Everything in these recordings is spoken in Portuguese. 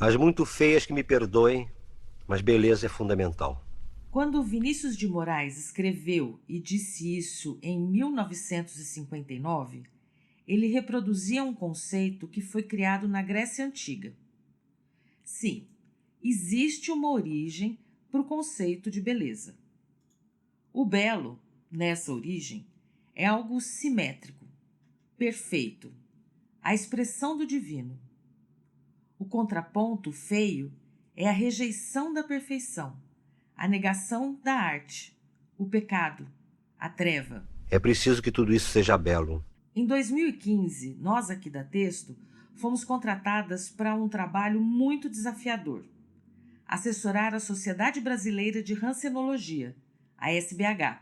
As muito feias que me perdoem, mas beleza é fundamental. Quando Vinícius de Moraes escreveu e disse isso em 1959, ele reproduzia um conceito que foi criado na Grécia Antiga. Sim, existe uma origem para o conceito de beleza. O belo, nessa origem, é algo simétrico, perfeito, a expressão do divino. O contraponto feio é a rejeição da perfeição, a negação da arte, o pecado, a treva. É preciso que tudo isso seja belo. Em 2015, nós aqui da Texto fomos contratadas para um trabalho muito desafiador: assessorar a Sociedade Brasileira de Hansenologia, a SBH.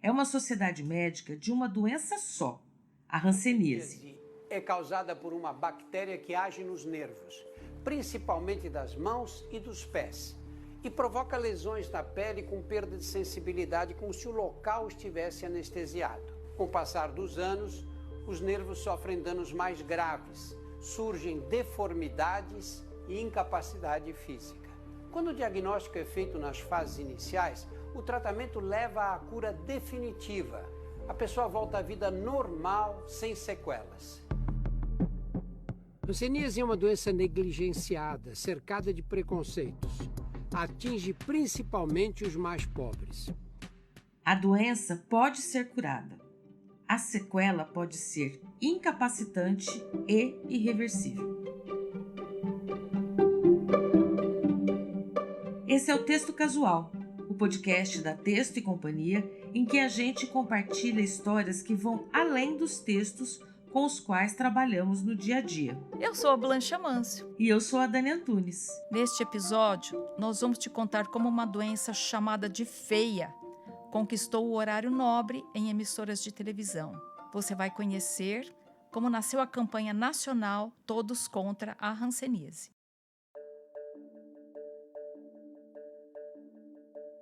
É uma sociedade médica de uma doença só, a hanseníase. É causada por uma bactéria que age nos nervos, principalmente das mãos e dos pés, e provoca lesões na pele com perda de sensibilidade, como se o local estivesse anestesiado. Com o passar dos anos, os nervos sofrem danos mais graves, surgem deformidades e incapacidade física. Quando o diagnóstico é feito nas fases iniciais, o tratamento leva à cura definitiva. A pessoa volta à vida normal, sem sequelas. A hanseníase é uma doença negligenciada, cercada de preconceitos. Atinge principalmente os mais pobres. A doença pode ser curada. A sequela pode ser incapacitante e irreversível. Esse é o Texto Casual, o podcast da Texto e Companhia, em que a gente compartilha histórias que vão além dos textos com os quais trabalhamos no dia a dia. Eu sou a Blanche Amâncio. E eu sou a Dani Antunes. Neste episódio, nós vamos te contar como uma doença chamada de feia conquistou o horário nobre em emissoras de televisão. Você vai conhecer como nasceu a campanha nacional Todos contra a Hanseníase.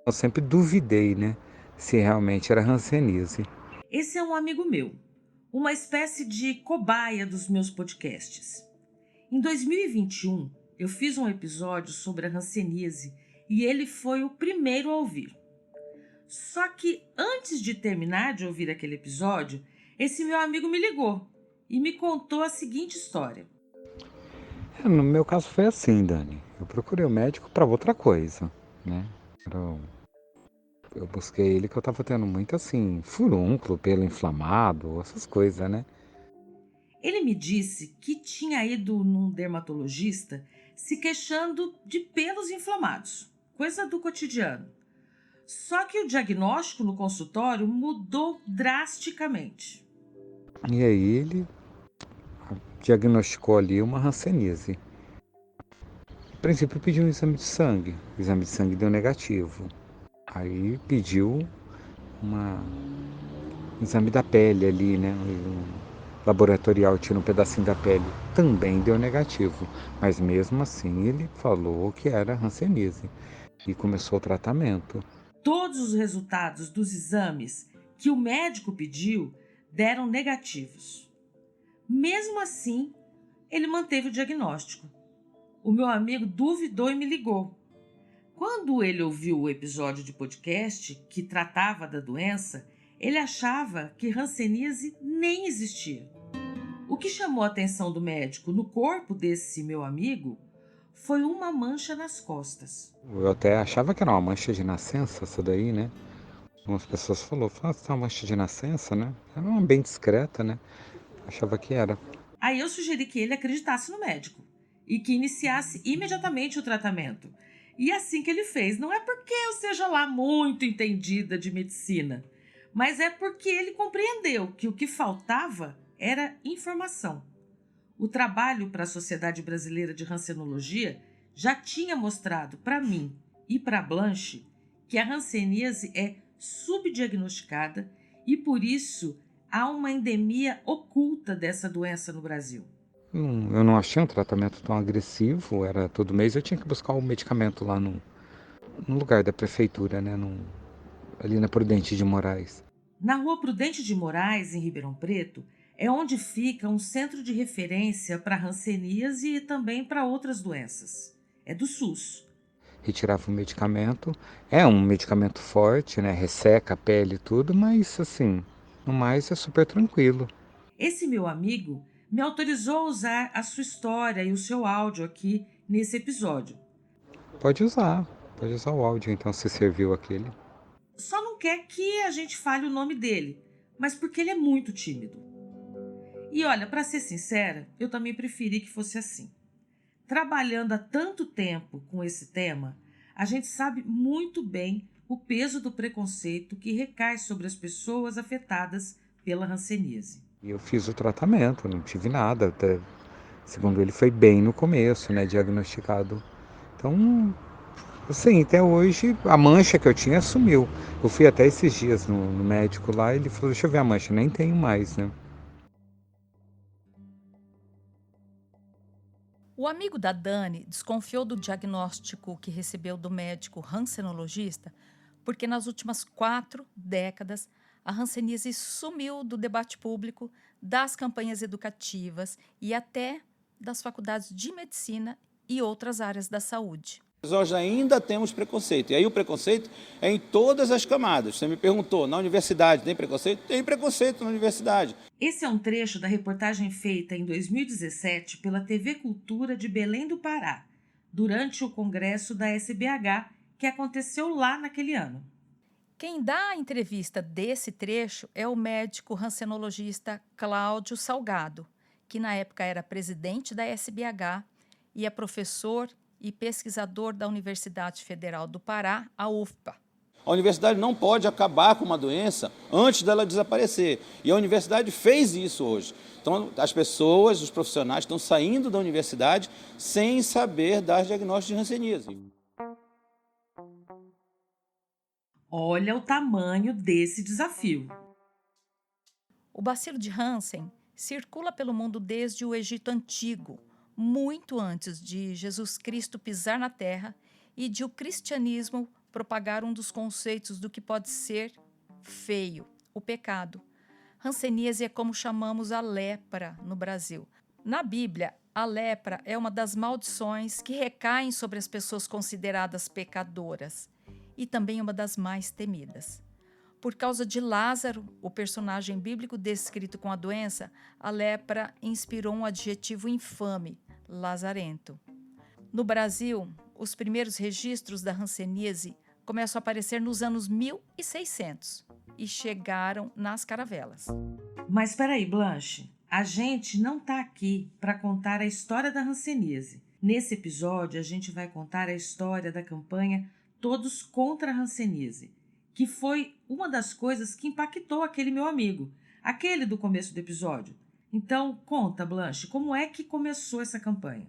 Eu sempre duvidei, se realmente era hanseníase. Esse é um amigo meu, uma espécie de cobaia dos meus podcasts. Em 2021, eu fiz um episódio sobre a hanseníase e ele foi o primeiro a ouvir. Só que antes de terminar de ouvir aquele episódio, esse meu amigo me ligou e me contou a seguinte história. No meu caso foi assim, Dani. Eu procurei o médico para outra coisa, Eu busquei ele que eu tava tendo muito furúnculo, pelo inflamado, essas coisas, Ele me disse que tinha ido num dermatologista se queixando de pelos inflamados, coisa do cotidiano. Só que o diagnóstico no consultório mudou drasticamente. E aí ele diagnosticou ali uma hanseníase. A princípio pediu um exame de sangue. O exame de sangue deu negativo. Aí pediu um exame da pele ali, Um laboratorial, tira um pedacinho da pele. Também deu negativo. Mas mesmo assim ele falou que era hanseníase. E começou o tratamento. Todos os resultados dos exames que o médico pediu deram negativos. Mesmo assim, ele manteve o diagnóstico. O meu amigo duvidou e me ligou. Quando ele ouviu o episódio de podcast que tratava da doença, ele achava que hanseníase nem existia. O que chamou a atenção do médico no corpo desse meu amigo foi uma mancha nas costas. Eu até achava que era uma mancha de nascença, essa daí, Algumas pessoas falaram, tá uma mancha de nascença, Era uma bem discreta, Achava que era. Aí eu sugeri que ele acreditasse no médico e que iniciasse imediatamente o tratamento. E assim que ele fez. Não é porque eu seja lá muito entendida de medicina, mas é porque ele compreendeu que o que faltava era informação. O trabalho para a Sociedade Brasileira de Hansenologia já tinha mostrado para mim e para Blanche que a hanseníase é subdiagnosticada e, por isso, há uma endemia oculta dessa doença no Brasil. Eu não achei um tratamento tão agressivo, era todo mês eu tinha que buscar o medicamento lá no lugar da prefeitura, ali na Prudente de Moraes. Na Rua Prudente de Moraes, em Ribeirão Preto, É onde fica um centro de referência para hanseníase e também para outras doenças. É do SUS. Retirava o medicamento. É um medicamento forte, né? Resseca a pele e tudo, mas assim, no mais é super tranquilo. Esse meu amigo me autorizou a usar a sua história e o seu áudio aqui nesse episódio. Pode usar o áudio então, se serviu aquele. Só não quer que a gente fale o nome dele, mas porque ele é muito tímido. E olha, para ser sincera, eu também preferi que fosse assim. Trabalhando há tanto tempo com esse tema, a gente sabe muito bem o peso do preconceito que recai sobre as pessoas afetadas pela hanseníase. E eu fiz o tratamento, não tive nada, até, segundo ele foi bem no começo, né, diagnosticado. Então, assim, até hoje a mancha que eu tinha sumiu. Eu fui até esses dias no médico lá e ele falou, deixa eu ver a mancha, nem tenho mais, né. O amigo da Dani desconfiou do diagnóstico que recebeu do médico hansenologista porque nas últimas 4 décadas a hanseníase sumiu do debate público, das campanhas educativas e até das faculdades de medicina e outras áreas da saúde. Nós ainda temos preconceito, e aí o preconceito é em todas as camadas. Você me perguntou, na universidade tem preconceito? Tem preconceito na universidade. Esse é um trecho da reportagem feita em 2017 pela TV Cultura de Belém do Pará, durante o congresso da SBH, que aconteceu lá naquele ano. Quem dá a entrevista desse trecho é o médico hansenologista Cláudio Salgado, que na época era presidente da SBH e é professor e pesquisador da Universidade Federal do Pará, a UFPA. A universidade não pode acabar com uma doença antes dela desaparecer. E a universidade fez isso hoje. Então, as pessoas, os profissionais estão saindo da universidade sem saber dar diagnóstico de hanseníase. Olha o tamanho desse desafio. O bacilo de Hansen circula pelo mundo desde o Egito Antigo, muito antes de Jesus Cristo pisar na Terra e de o cristianismo propagar um dos conceitos do que pode ser feio, o pecado. Hanseníase é como chamamos a lepra no Brasil. Na Bíblia, a lepra é uma das maldições que recaem sobre as pessoas consideradas pecadoras e também uma das mais temidas. Por causa de Lázaro, o personagem bíblico descrito com a doença, a lepra inspirou um adjetivo infame, lazarento. No Brasil, os primeiros registros da hanseníase começam a aparecer nos anos 1600 e chegaram nas caravelas. Mas espera aí, Blanche, a gente não está aqui para contar a história da hanseníase. Nesse episódio, a gente vai contar a história da campanha Todos contra a hanseníase, que foi uma das coisas que impactou aquele meu amigo, aquele do começo do episódio. Então, conta, Blanche, como é que começou essa campanha?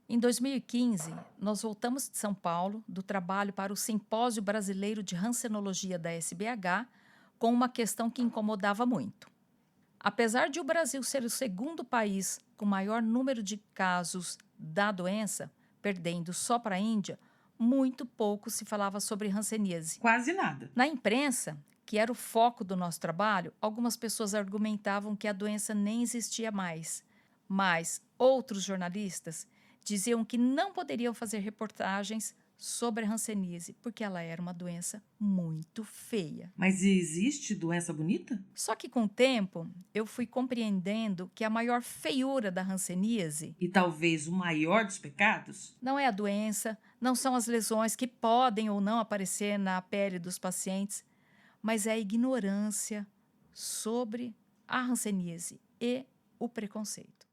Em 2015, nós voltamos de São Paulo do trabalho para o Simpósio Brasileiro de Hansenologia da SBH com uma questão que incomodava muito. Apesar de o Brasil ser o segundo país com maior número de casos da doença, perdendo só para a Índia, muito pouco se falava sobre hanseníase. Quase nada. Na imprensa, que era o foco do nosso trabalho, algumas pessoas argumentavam que a doença nem existia mais, mas outros jornalistas diziam que não poderiam fazer reportagens sobre a hanseníase porque ela era uma doença muito feia. Mas existe doença bonita? Só que com o tempo, eu fui compreendendo que a maior feiura da hanseníase E talvez o maior dos pecados? não é a doença, não são as lesões que podem ou não aparecer na pele dos pacientes, mas é a ignorância sobre a hanseníase e o preconceito.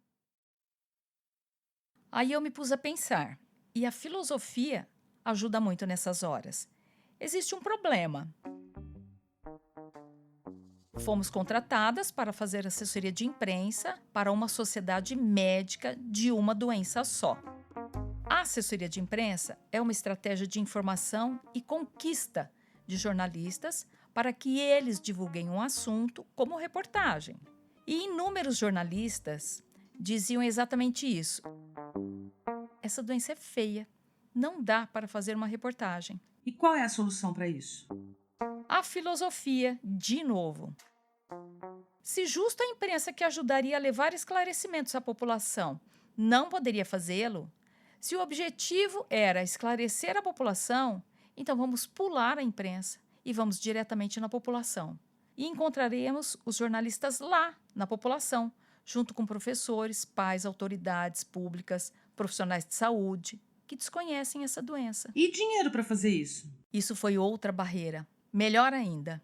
Aí eu me pus a pensar, e a filosofia ajuda muito nessas horas. Existe um problema. Fomos contratadas para fazer assessoria de imprensa para uma sociedade médica de uma doença só. A assessoria de imprensa é uma estratégia de informação e conquista de jornalistas para que eles divulguem um assunto como reportagem. E inúmeros jornalistas diziam exatamente isso. Essa doença é feia, não dá para fazer uma reportagem. E qual é a solução para isso? A filosofia, de novo. Se justo a imprensa que ajudaria a levar esclarecimentos à população não poderia fazê-lo, se o objetivo era esclarecer a população, então vamos pular a imprensa e vamos diretamente na população. E encontraremos os jornalistas lá, na população, junto com professores, pais, autoridades públicas, profissionais de saúde, que desconhecem essa doença. E dinheiro para fazer isso? Isso foi outra barreira. Melhor ainda,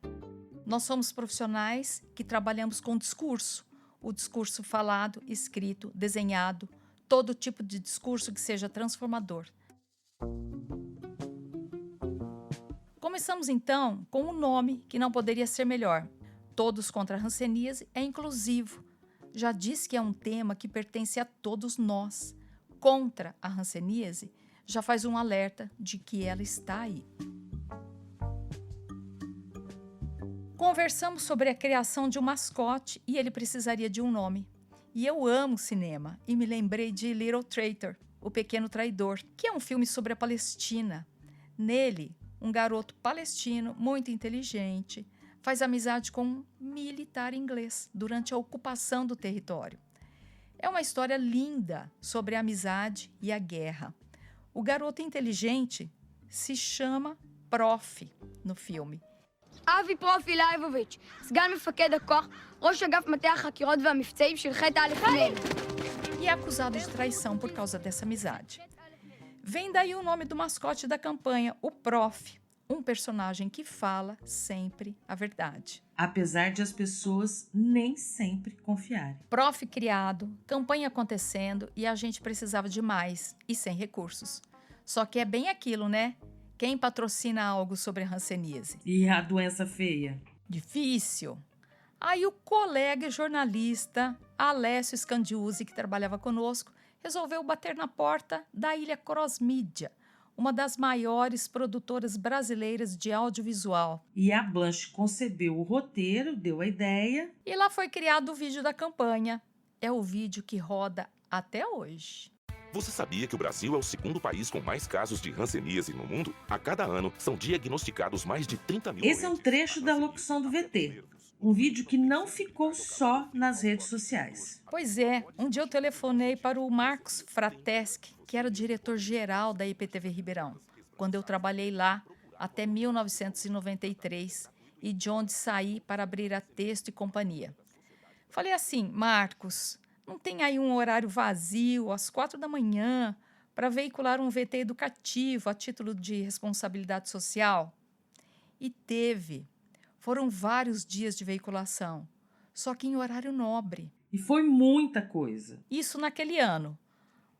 nós somos profissionais que trabalhamos com discurso. O discurso falado, escrito, desenhado, todo tipo de discurso que seja transformador. Começamos então com um nome que não poderia ser melhor. Todos contra a hanseníase é inclusivo. Já disse que é um tema que pertence a todos nós. Contra a hanseníase já faz um alerta de que ela está aí. Conversamos sobre a criação de um mascote e ele precisaria de um nome. E eu amo cinema e me lembrei de Little Traitor, O Pequeno Traidor, que é um filme sobre a Palestina. Nele, um garoto palestino muito inteligente faz amizade com um militar inglês durante a ocupação do território. É uma história linda sobre a amizade e a guerra. O garoto inteligente se chama Prof. no filme. אבי פרופי לייבוביץ', סגן מפקד הכוח, ראש אגף מטה החקירות והמבצעים של ח' א' מ'. E é acusado de traição por causa dessa amizade. Vem daí o nome do mascote da campanha, o Prof., um personagem que fala sempre a verdade. Apesar de as pessoas nem sempre confiarem. Prof. criado, campanha acontecendo e a gente precisava de mais e sem recursos. Só que é bem aquilo, né? Quem patrocina algo sobre a hanseníase? E a doença feia? Difícil. Aí o colega jornalista Alessio Scandiuzzi, que trabalhava conosco, resolveu bater na porta da Ilha Cross Media, uma das maiores produtoras brasileiras de audiovisual. E a Blanche concebeu o roteiro, deu a ideia. E lá foi criado o vídeo da campanha. É o vídeo que roda até hoje. Você sabia que o Brasil é o segundo país com mais casos de hanseníase no mundo? A cada ano, são diagnosticados mais de 30 mil... Esse é um trecho da locução do VT. Um vídeo que não ficou só nas redes sociais. Pois é, um dia eu telefonei para o Marcos Frateschi, que era o diretor-geral da IPTV Ribeirão, quando eu trabalhei lá até 1993 e de onde saí para abrir a Texto e Companhia. Falei assim, Marcos, não tem aí um horário vazio, às 4 da manhã, para veicular um VT educativo a título de responsabilidade social? E teve. Foram vários dias de veiculação, só que em horário nobre. E foi muita coisa. Isso naquele ano.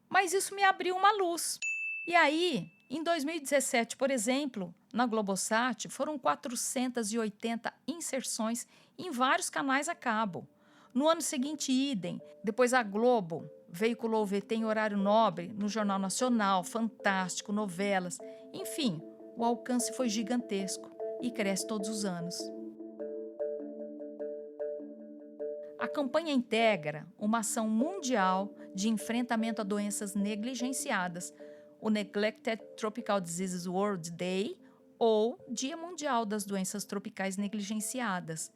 Mas isso me abriu uma luz. E aí, em 2017, por exemplo, na Globosat, foram 480 inserções em vários canais a cabo. No ano seguinte, idem. Depois a Globo veiculou o VT em horário nobre no Jornal Nacional, Fantástico, novelas. Enfim, o alcance foi gigantesco e cresce todos os anos. A campanha integra uma ação mundial de enfrentamento a doenças negligenciadas, o Neglected Tropical Diseases World Day ou Dia Mundial das Doenças Tropicais Negligenciadas.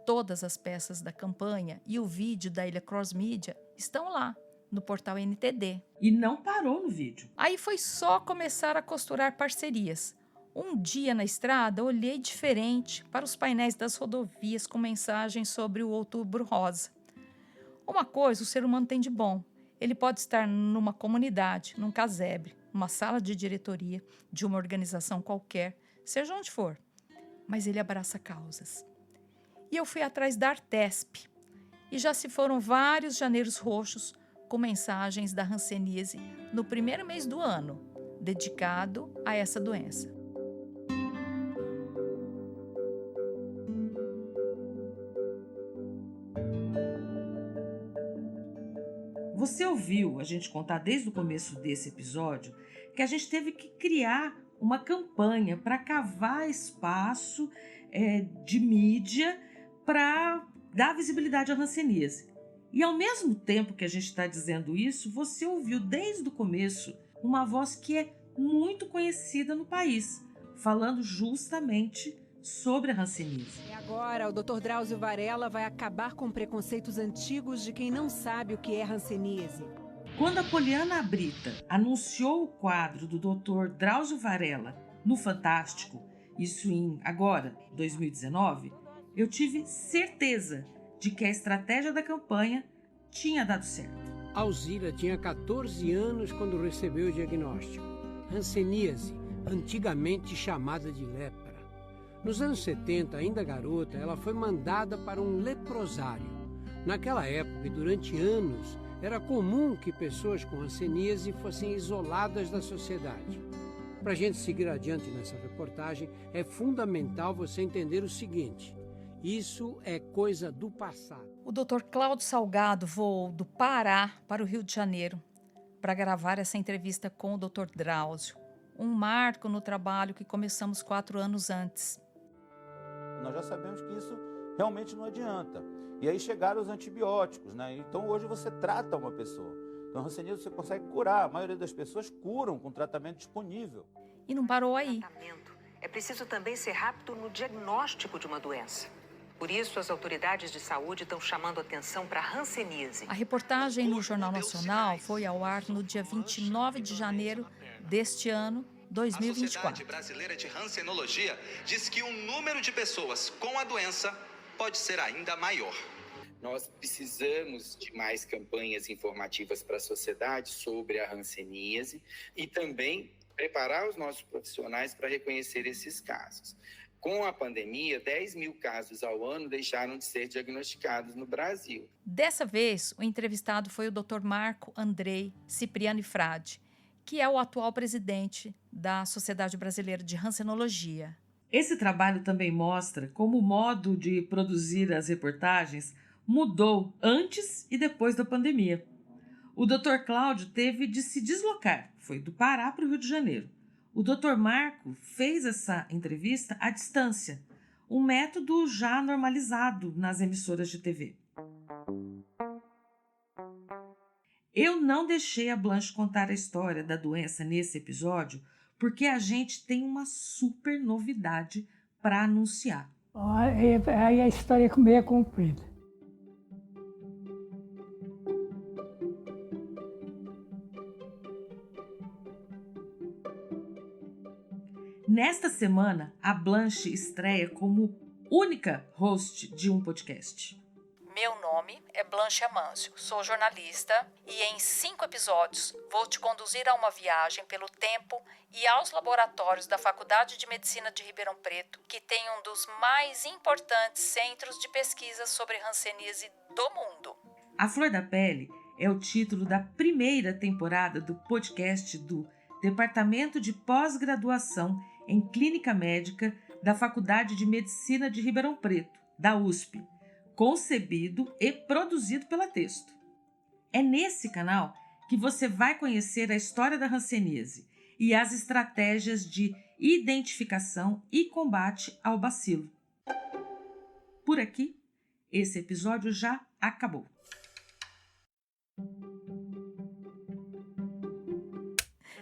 Todas as peças da campanha e o vídeo da Ilha Cross Media estão lá, no portal NTD. E não parou no vídeo. Aí foi só começar a costurar parcerias. Um dia na estrada, olhei diferente para os painéis das rodovias com mensagens sobre o Outubro Rosa. Uma coisa o ser humano tem de bom. Ele pode estar numa comunidade, num casebre, numa sala de diretoria de uma organização qualquer, seja onde for. Mas ele abraça causas. E eu fui atrás da Artesp. E já se foram vários janeiros roxos com mensagens da hanseníase no primeiro mês do ano, dedicado a essa doença. Você ouviu a gente contar desde o começo desse episódio que a gente teve que criar uma campanha para cavar espaço de mídia para dar visibilidade à hanseníase. E ao mesmo tempo que a gente está dizendo isso, você ouviu desde o começo uma voz que é muito conhecida no país, falando justamente sobre a hanseníase. E agora, o Dr. Drauzio Varella vai acabar com preconceitos antigos de quem não sabe o que é hanseníase. Quando a Poliana Brita anunciou o quadro do Dr. Drauzio Varella no Fantástico, isso em agora, 2019, eu tive certeza de que a estratégia da campanha tinha dado certo. Alzira tinha 14 anos quando recebeu o diagnóstico. Hanseníase, antigamente chamada de lepra. Nos anos 70, ainda garota, ela foi mandada para um leprosário. Naquela época e durante anos, era comum que pessoas com hanseníase fossem isoladas da sociedade. Para a gente seguir adiante nessa reportagem, é fundamental você entender o seguinte: isso é coisa do passado. O Dr. Cláudio Salgado voou do Pará para o Rio de Janeiro para gravar essa entrevista com o Dr. Drauzio. Um marco no trabalho que começamos 4 anos antes. Nós já sabemos que isso realmente não adianta. E aí chegaram os antibióticos, né? Então hoje você trata uma pessoa. Então a hanseníase você consegue curar. A maioria das pessoas curam com tratamento disponível. E não parou aí. É preciso também ser rápido no diagnóstico de uma doença. Por isso, as autoridades de saúde estão chamando atenção para a hanseníase. A reportagem no Jornal Nacional foi ao ar no dia 29 de janeiro deste ano, 2024. A Sociedade Brasileira de Hansenologia diz que o número de pessoas com a doença pode ser ainda maior. Nós precisamos de mais campanhas informativas para a sociedade sobre a hanseníase e também preparar os nossos profissionais para reconhecer esses casos. Com a pandemia, 10 mil casos ao ano deixaram de ser diagnosticados no Brasil. Dessa vez, o entrevistado foi o Dr. Marco Andrei Cipriani Frade, que é o atual presidente da Sociedade Brasileira de Hansenologia. Esse trabalho também mostra como o modo de produzir as reportagens mudou antes e depois da pandemia. O Dr. Cláudio teve de se deslocar, foi do Pará para o Rio de Janeiro. O Dr. Marco fez essa entrevista à distância, um método já normalizado nas emissoras de TV. Eu não deixei a Blanche contar a história da doença nesse episódio porque a gente tem uma super novidade para anunciar. Aí a história é meio comprida. Nesta semana, a Blanche estreia como única host de um podcast. Meu nome é Blanche Amâncio, sou jornalista e em 5 episódios vou te conduzir a uma viagem pelo tempo e aos laboratórios da Faculdade de Medicina de Ribeirão Preto, que tem um dos mais importantes centros de pesquisa sobre hanseníase do mundo. A Flor da Pele é o título da primeira temporada do podcast do Departamento de Pós-Graduação em Clínica Médica da Faculdade de Medicina de Ribeirão Preto, da USP, concebido e produzido pela Texto. É nesse canal que você vai conhecer a história da hanseníase e as estratégias de identificação e combate ao bacilo. Por aqui, esse episódio já acabou.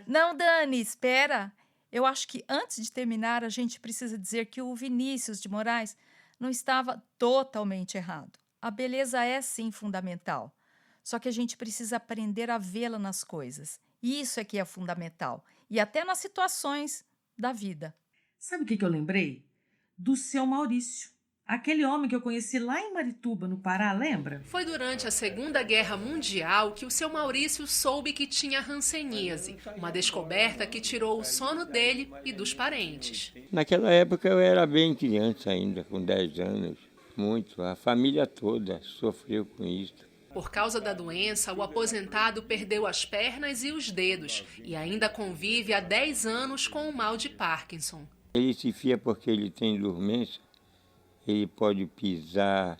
Não, Dani, espera! Eu acho que antes de terminar, a gente precisa dizer que o Vinícius de Moraes não estava totalmente errado. A beleza é sim fundamental, só que a gente precisa aprender a vê-la nas coisas. Isso é que é fundamental, e até nas situações da vida. Sabe o que eu lembrei? Do seu Maurício. Aquele homem que eu conheci lá em Marituba, no Pará, lembra? Foi durante a Segunda Guerra Mundial que o seu Maurício soube que tinha hanseníase, uma descoberta que tirou o sono dele e dos parentes. Naquela época eu era bem criança ainda, com 10 anos, muito. A família toda sofreu com isso. Por causa da doença, o aposentado perdeu as pernas e os dedos e ainda convive há 10 anos com o mal de Parkinson. Ele se fia porque ele tem dormência. Ele pode pisar,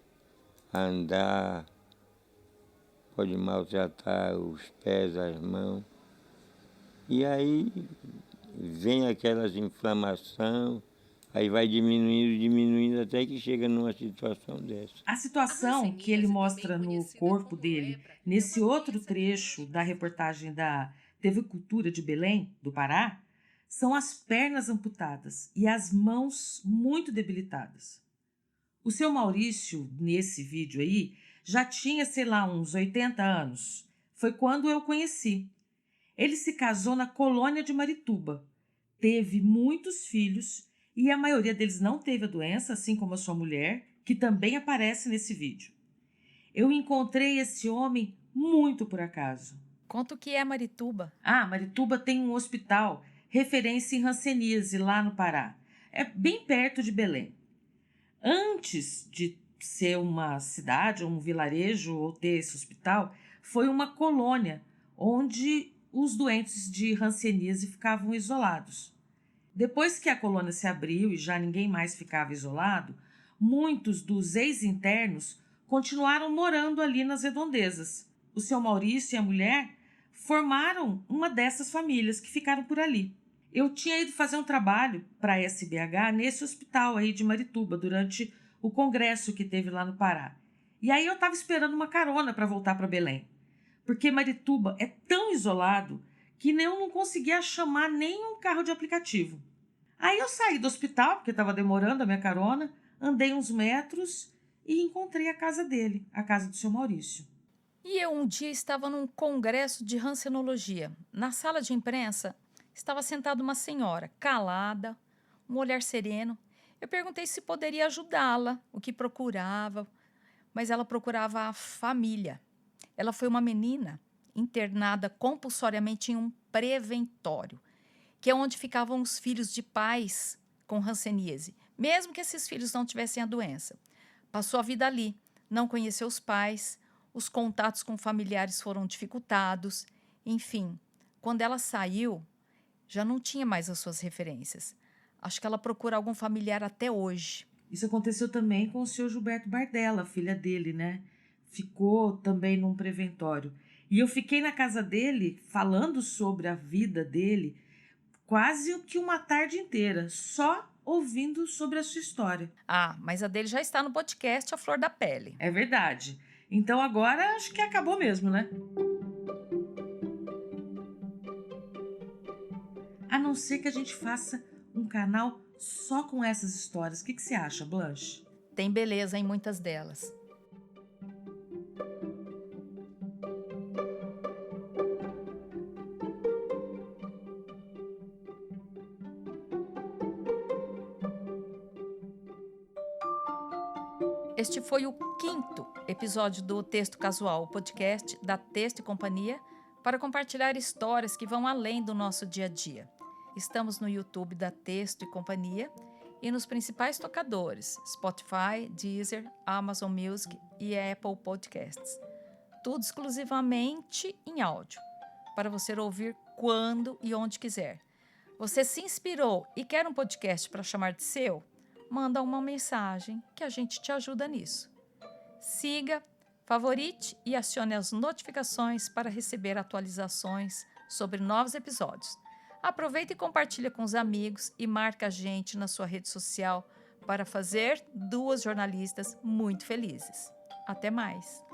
andar, pode maltratar os pés, as mãos. E aí vem aquelas inflamação, aí vai diminuindo até que chega numa situação dessa. A situação que ele mostra no corpo dele, nesse outro trecho da reportagem da TV Cultura de Belém, do Pará, são as pernas amputadas e as mãos muito debilitadas. O seu Maurício, nesse vídeo aí, já tinha, sei lá, uns 80 anos. Foi quando eu o conheci. Ele se casou na colônia de Marituba, teve muitos filhos e a maioria deles não teve a doença, assim como a sua mulher, que também aparece nesse vídeo. Eu encontrei esse homem muito por acaso. Conta o que é Marituba. Marituba tem um hospital, referência em hanseníase, lá no Pará. É bem perto de Belém. Antes de ser uma cidade, um vilarejo ou ter esse hospital, foi uma colônia onde os doentes de hanseníase ficavam isolados. Depois que a colônia se abriu e já ninguém mais ficava isolado, muitos dos ex-internos continuaram morando ali nas redondezas. O seu Maurício e a mulher formaram uma dessas famílias que ficaram por ali. Eu tinha ido fazer um trabalho para a SBH nesse hospital aí de Marituba durante o congresso que teve lá no Pará. E aí eu estava esperando uma carona para voltar para Belém, porque Marituba é tão isolado que eu não conseguia chamar nenhum carro de aplicativo. Aí eu saí do hospital, porque estava demorando a minha carona, andei uns metros e encontrei a casa dele, a casa do seu Maurício. E eu um dia estava num congresso de hansenologia. Na sala de imprensa estava sentada uma senhora, calada, um olhar sereno. Eu perguntei se poderia ajudá-la, o que procurava, mas ela procurava a família. Ela foi uma menina internada compulsoriamente em um preventório, que é onde ficavam os filhos de pais com hanseníase, mesmo que esses filhos não tivessem a doença. Passou a vida ali, não conheceu os pais, os contatos com familiares foram dificultados. Enfim, quando ela saiu, já não tinha mais as suas referências. Acho que ela procura algum familiar até hoje. Isso aconteceu também com o senhor Gilberto Bardella, filha dele, né? Ficou também num preventório. E eu fiquei na casa dele falando sobre a vida dele quase que uma tarde inteira, só ouvindo sobre a sua história. Mas a dele já está no podcast A Flor da Pele. É verdade. Então agora acho que acabou mesmo, né? A não ser que a gente faça um canal só com essas histórias. O que você acha, Blanche? Tem beleza em muitas delas. Este foi o 5º episódio do Texto Casual, o podcast da Texto e Companhia, para compartilhar histórias que vão além do nosso dia a dia. Estamos no YouTube da Texto e Companhia e nos principais tocadores, Spotify, Deezer, Amazon Music e Apple Podcasts. Tudo exclusivamente em áudio, para você ouvir quando e onde quiser. Você se inspirou e quer um podcast para chamar de seu? Manda uma mensagem que a gente te ajuda nisso. Siga, favorite e acione as notificações para receber atualizações sobre novos episódios. Aproveita e compartilha com os amigos e marca a gente na sua rede social para fazer 2 jornalistas muito felizes. Até mais!